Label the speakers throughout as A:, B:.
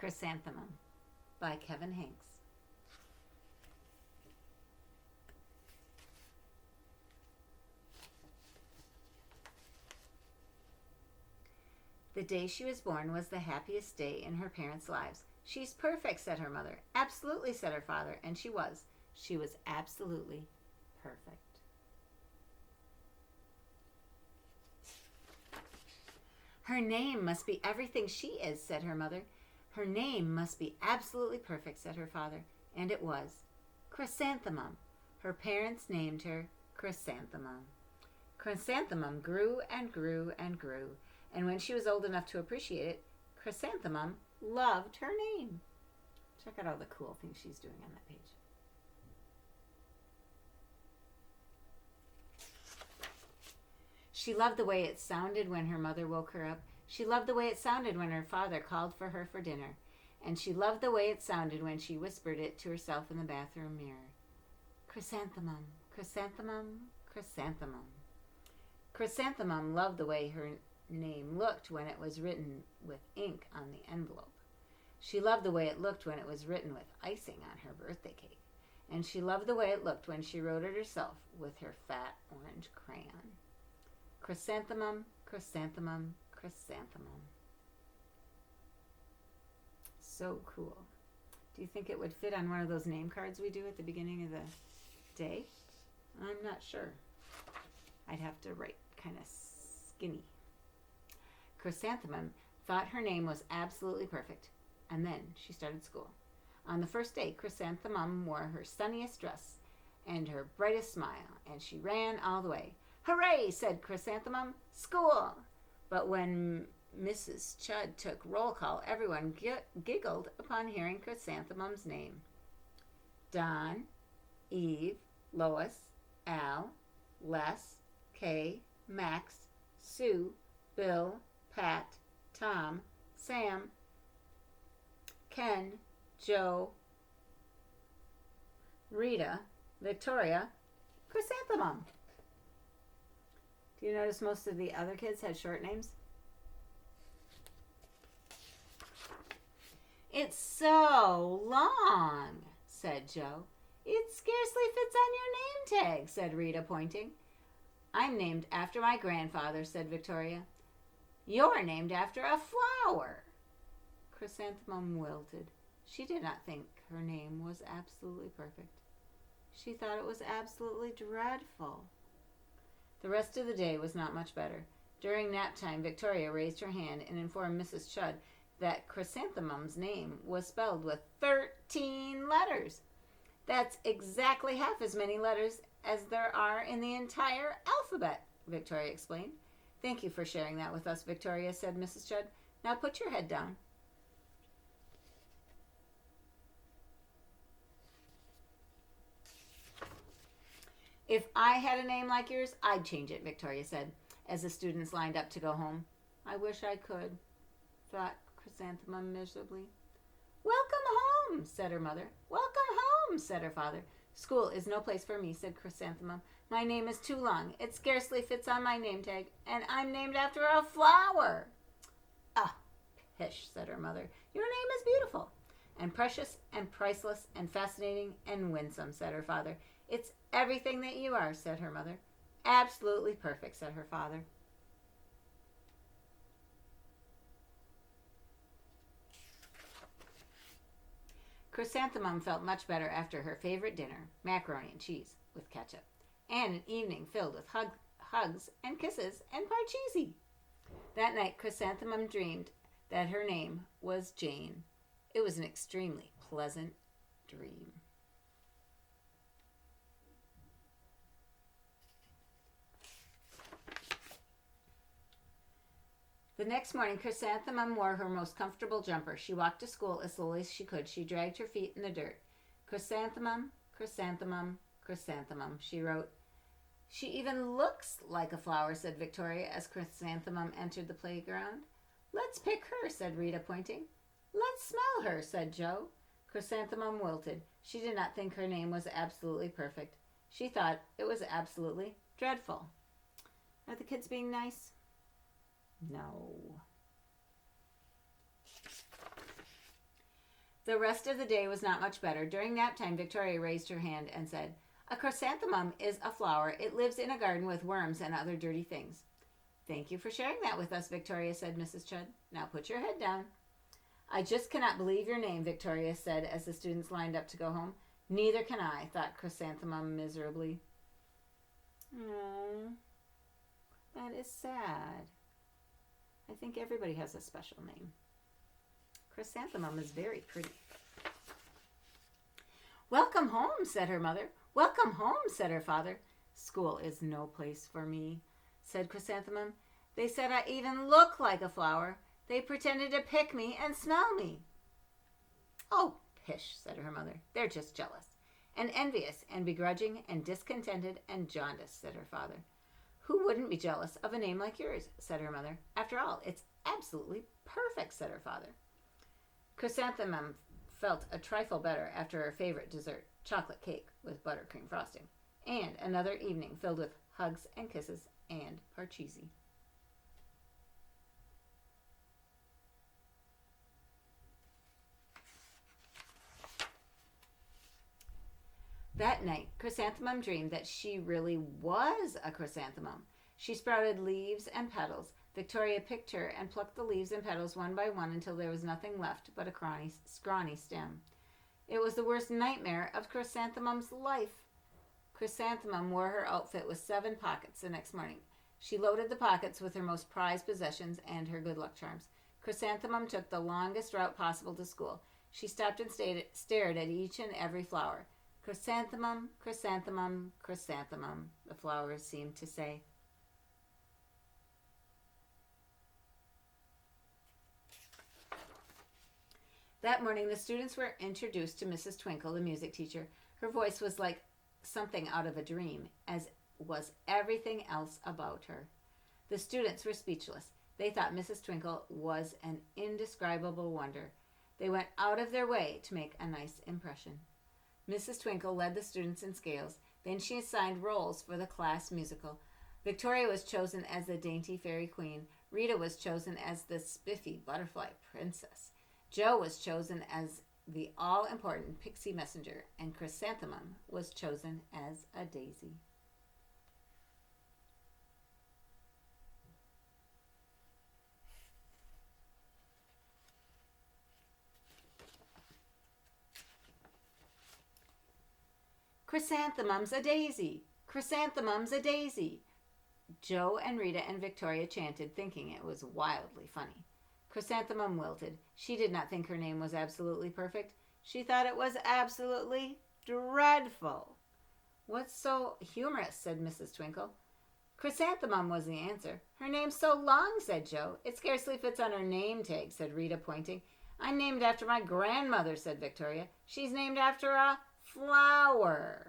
A: Chrysanthemum by Kevin Henkes. The day she was born was the happiest day in her parents' lives. "She's perfect," said her mother. "Absolutely," said her father, and she was. She was absolutely perfect. "Her name must be everything she is," said her mother. "Her name must be absolutely perfect," said her father, and it was. Chrysanthemum. Her parents named her Chrysanthemum. Chrysanthemum grew and grew and grew, and when she was old enough to appreciate it, Chrysanthemum loved her name. Check out all the cool things she's doing on that page. She loved the way it sounded when her mother woke her up. She loved the way it sounded when her father called for her for dinner. And she loved the way it sounded when she whispered it to herself in the bathroom mirror. Chrysanthemum, chrysanthemum, chrysanthemum. Chrysanthemum loved the way her name looked when it was written with ink on the envelope. She loved the way it looked when it was written with icing on her birthday cake. And she loved the way it looked when she wrote it herself with her fat orange crayon. Chrysanthemum, chrysanthemum, chrysanthemum. So cool. Do you think it would fit on one of those name cards we do at the beginning of the day? I'm not sure. I'd have to write kind of skinny. Chrysanthemum thought her name was absolutely perfect, and then she started school. On the first day, Chrysanthemum wore her sunniest dress and her brightest smile, and she ran all the way. "Hooray!" said Chrysanthemum. "School!" But when Mrs. Chudd took roll call, everyone giggled upon hearing Chrysanthemum's name. Don, Eve, Lois, Al, Les, Kay, Max, Sue, Bill, Pat, Tom, Sam, Ken, Joe, Rita, Victoria, Chrysanthemum. Do you notice most of the other kids had short names? "It's so long," said Joe. "It scarcely fits on your name tag," said Rita, pointing. "I'm named after my grandfather," said Victoria. "You're named after a flower." Chrysanthemum wilted. She did not think her name was absolutely perfect. She thought it was absolutely dreadful. The rest of the day was not much better. During nap time, Victoria raised her hand and informed Mrs. Chudd that Chrysanthemum's name was spelled with 13 letters. "That's exactly half as many letters as there are in the entire alphabet," Victoria explained. "Thank you for sharing that with us, Victoria," said Mrs. Chudd. "Now put your head down." "If I had a name like yours, I'd change it," Victoria said, as the students lined up to go home. "I wish I could," thought Chrysanthemum miserably. "Welcome home," said her mother. "Welcome home," said her father. "School is no place for me," said Chrysanthemum. "My name is too long. It scarcely fits on my name tag, and I'm named after a flower." "Ah, pish," said her mother. "Your name is beautiful, and precious, and priceless, and fascinating, and winsome," said her father. "It's everything that you are," said her mother. "Absolutely perfect," said her father. Chrysanthemum felt much better after her favorite dinner, macaroni and cheese with ketchup, and an evening filled with hugs and kisses and parcheesi. That night, Chrysanthemum dreamed that her name was Jane. It was an extremely pleasant dream. The next morning, Chrysanthemum wore her most comfortable jumper. She walked to school as slowly as she could. She dragged her feet in the dirt. "Chrysanthemum, chrysanthemum, chrysanthemum," she wrote. "She even looks like a flower," said Victoria as Chrysanthemum entered the playground. "Let's pick her," said Rita, pointing. "Let's smell her," said Joe. Chrysanthemum wilted. She did not think her name was absolutely perfect. She thought it was absolutely dreadful. Are the kids being nice? No. The rest of the day was not much better. During nap time, Victoria raised her hand and said, "A chrysanthemum is a flower. It lives in a garden with worms and other dirty things." "Thank you for sharing that with us, Victoria," said Mrs. Chudd. "Now put your head down." "I just cannot believe your name," Victoria said as the students lined up to go home. "Neither can I," thought Chrysanthemum miserably. "Oh, that is sad. I think everybody has a special name. Chrysanthemum is very pretty." "Welcome home," said her mother. "Welcome home," said her father. "School is no place for me," said Chrysanthemum. "They said I even look like a flower. They pretended to pick me and smell me." "Oh, pish," said her mother. "They're just jealous and envious and begrudging and discontented and jaundiced," said her father. "Who wouldn't be jealous of a name like yours?" said her mother. "After all, it's absolutely perfect," said her father. Chrysanthemum felt a trifle better after her favorite dessert, chocolate cake with buttercream frosting, and another evening filled with hugs and kisses and parcheesi. That night, Chrysanthemum dreamed that she really was a chrysanthemum. She sprouted leaves and petals. Victoria picked her and plucked the leaves and petals one by one until there was nothing left but a scrawny stem. It was the worst nightmare of Chrysanthemum's life. Chrysanthemum wore her outfit with 7 pockets the next morning. She loaded the pockets with her most prized possessions and her good luck charms. Chrysanthemum took the longest route possible to school. She stopped and stared at each and every flower. "Chrysanthemum, chrysanthemum, chrysanthemum," the flowers seemed to say. That morning, the students were introduced to Mrs. Twinkle, the music teacher. Her voice was like something out of a dream, as was everything else about her. The students were speechless. They thought Mrs. Twinkle was an indescribable wonder. They went out of their way to make a nice impression. Mrs. Twinkle led the students in scales. Then she assigned roles for the class musical. Victoria was chosen as the dainty fairy queen. Rita was chosen as the spiffy butterfly princess. Jo was chosen as the all-important pixie messenger, and Chrysanthemum was chosen as a daisy. "Chrysanthemum's a daisy! Chrysanthemum's a daisy!" Jo and Rita and Victoria chanted, thinking it was wildly funny. Chrysanthemum wilted. She did not think her name was absolutely perfect. She thought it was absolutely dreadful. "What's so humorous?" said Mrs. Twinkle. "Chrysanthemum" was the answer. "Her name's so long," said Jo. "It scarcely fits on her name tag," said Rita, pointing. "I'm named after my grandmother," said Victoria. "She's named after a flower."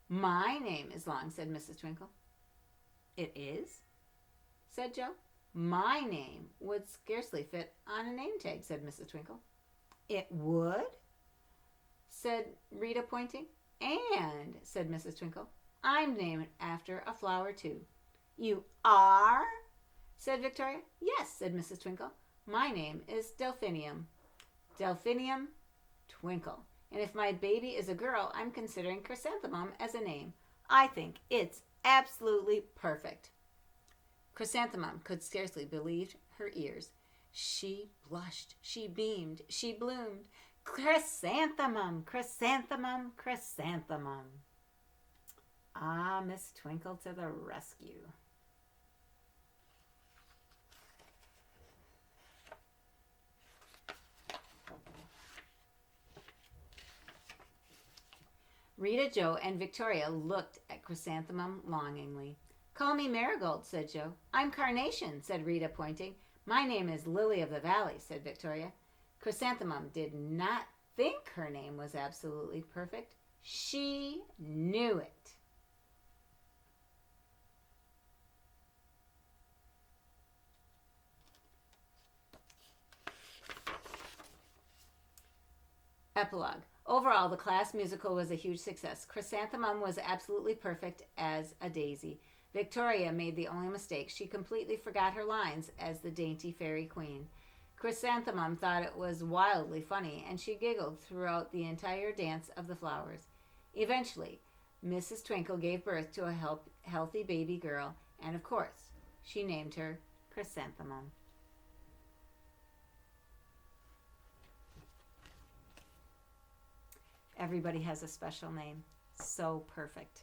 A: "My name is long," said Mrs. Twinkle. "It is?" said Jo. "My name would scarcely fit on a name tag," said Mrs. Twinkle. "It would?" said Rita, pointing. "And," said Mrs. Twinkle, "I'm named after a flower, too." "You are?" said Victoria. "Yes," said Mrs. Twinkle. "My name is Delphinium. Delphinium Twinkle. And if my baby is a girl, I'm considering Chrysanthemum as a name. I think it's absolutely perfect." Chrysanthemum could scarcely believe her ears. She blushed, she beamed, she bloomed. "Chrysanthemum, chrysanthemum, chrysanthemum." Ah, Miss Twinkle to the rescue. Rita, Jo, and Victoria looked at Chrysanthemum longingly. "Call me Marigold," said Jo. "I'm Carnation," said Rita, pointing. "My name is Lily of the Valley," said Victoria. Chrysanthemum did not think her name was absolutely perfect. She knew it. Epilogue. Overall, the class musical was a huge success. Chrysanthemum was absolutely perfect as a daisy. Victoria made the only mistake. She completely forgot her lines as the dainty fairy queen. Chrysanthemum thought it was wildly funny, and she giggled throughout the entire dance of the flowers. Eventually, Mrs. Twinkle gave birth to a healthy baby girl, and of course, she named her Chrysanthemum. Everybody has a special name. So perfect.